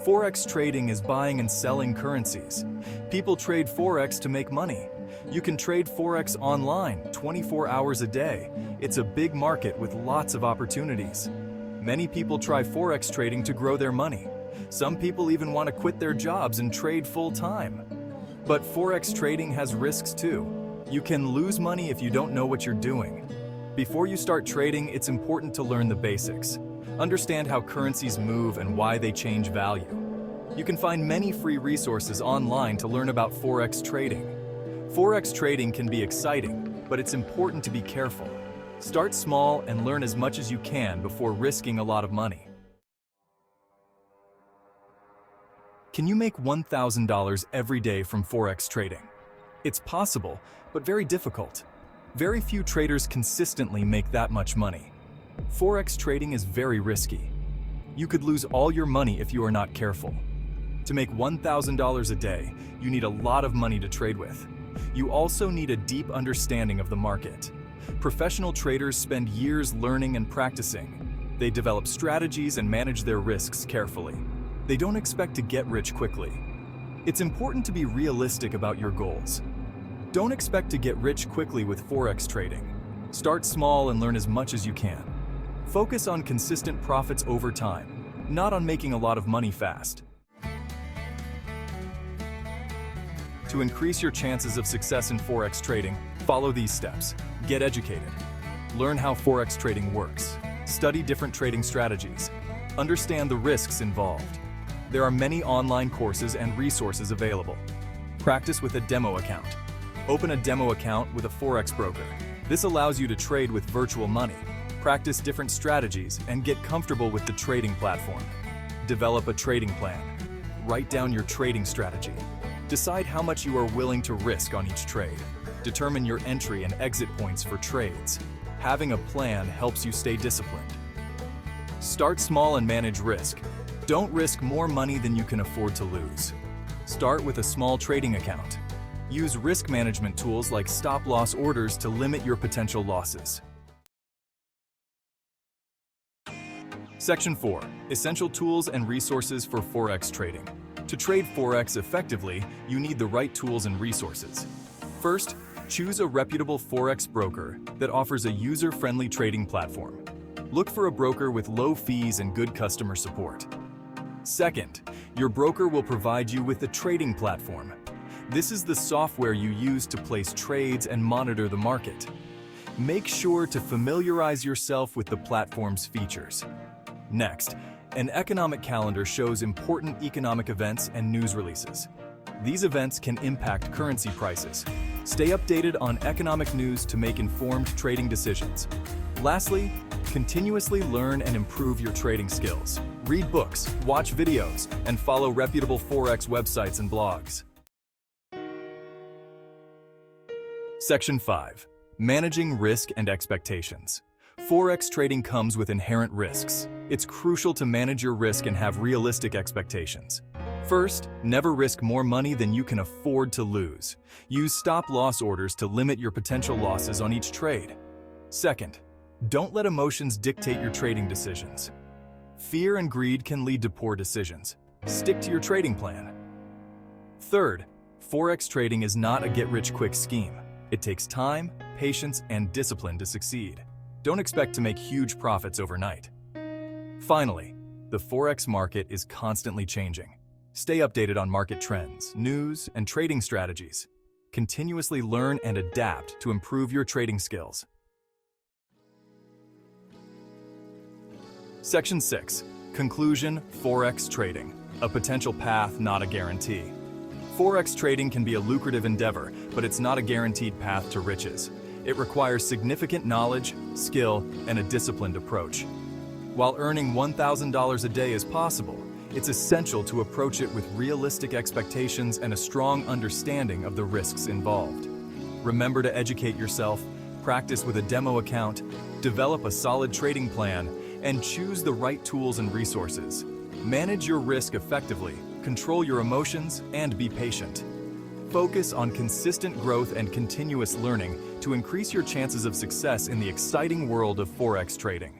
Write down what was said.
Forex trading is buying and selling currencies. People trade Forex to make money. You can trade Forex online 24 hours a day. It's a big market with lots of opportunities. Many people try Forex trading to grow their money. Some people even want to quit their jobs and trade full-time. But Forex trading has risks too. You can lose money if you don't know what you're doing. Before you start trading, it's important to learn the basics. Understand how currencies move and why they change value. You can find many free resources online to learn about Forex trading. Forex trading can be exciting, but it's important to be careful. Start small and learn as much as you can before risking a lot of money. Can you make $1,000 every day from Forex trading? It's possible, but very difficult. Very few traders consistently make that much money. Forex trading is very risky. You could lose all your money if you are not careful. To make $1,000 a day, you need a lot of money to trade with. You also need a deep understanding of the market. Professional traders spend years learning and practicing. They develop strategies and manage their risks carefully. They don't expect to get rich quickly. It's important to be realistic about your goals. Don't expect to get rich quickly with Forex trading. Start small and learn as much as you can. Focus on consistent profits over time, not on making a lot of money fast. To increase your chances of success in Forex trading, follow these steps. Get educated. Learn how Forex trading works. Study different trading strategies. Understand the risks involved. There are many online courses and resources available. Practice with a demo account. Open a demo account with a Forex broker. This allows you to trade with virtual money. Practice different strategies and get comfortable with the trading platform. Develop a trading plan. Write down your trading strategy. Decide how much you are willing to risk on each trade. Determine your entry and exit points for trades. Having a plan helps you stay disciplined. Start small and manage risk. Don't risk more money than you can afford to lose. Start with a small trading account. Use risk management tools like stop-loss orders to limit your potential losses. Section 4. Essential tools and resources for Forex trading. To trade Forex effectively, you need the right tools and resources. First, choose a reputable Forex broker that offers a user-friendly trading platform. Look for a broker with low fees and good customer support. Second, your broker will provide you with a trading platform. This is the software you use to place trades and monitor the market. Make sure to familiarize yourself with the platform's features. Next, an economic calendar shows important economic events and news releases. These events can impact currency prices. Stay updated on economic news to make informed trading decisions. Lastly, continuously learn and improve your trading skills. Read books, watch videos, and follow reputable Forex websites and blogs. Section 5. Managing risk and expectations. Forex trading comes with inherent risks. It's crucial to manage your risk and have realistic expectations. First, never risk more money than you can afford to lose. Use stop-loss orders to limit your potential losses on each trade. Second, don't let emotions dictate your trading decisions. Fear and greed can lead to poor decisions. Stick to your trading plan. Third, Forex trading is not a get-rich-quick scheme. It takes time, patience, and discipline to succeed. Don't expect to make huge profits overnight. Finally, the Forex market is constantly changing. Stay updated on market trends, news, and trading strategies. Continuously learn and adapt to improve your trading skills. Section 6. Conclusion: Forex trading. A potential path, not a guarantee. Forex trading can be a lucrative endeavor, but it's not a guaranteed path to riches. It requires significant knowledge, skill, and a disciplined approach. While earning $1,000 a day is possible, it's essential to approach it with realistic expectations and a strong understanding of the risks involved. Remember to educate yourself, practice with a demo account, develop a solid trading plan, and choose the right tools and resources. Manage your risk effectively, control your emotions, and be patient. Focus on consistent growth and continuous learning to increase your chances of success in the exciting world of Forex trading.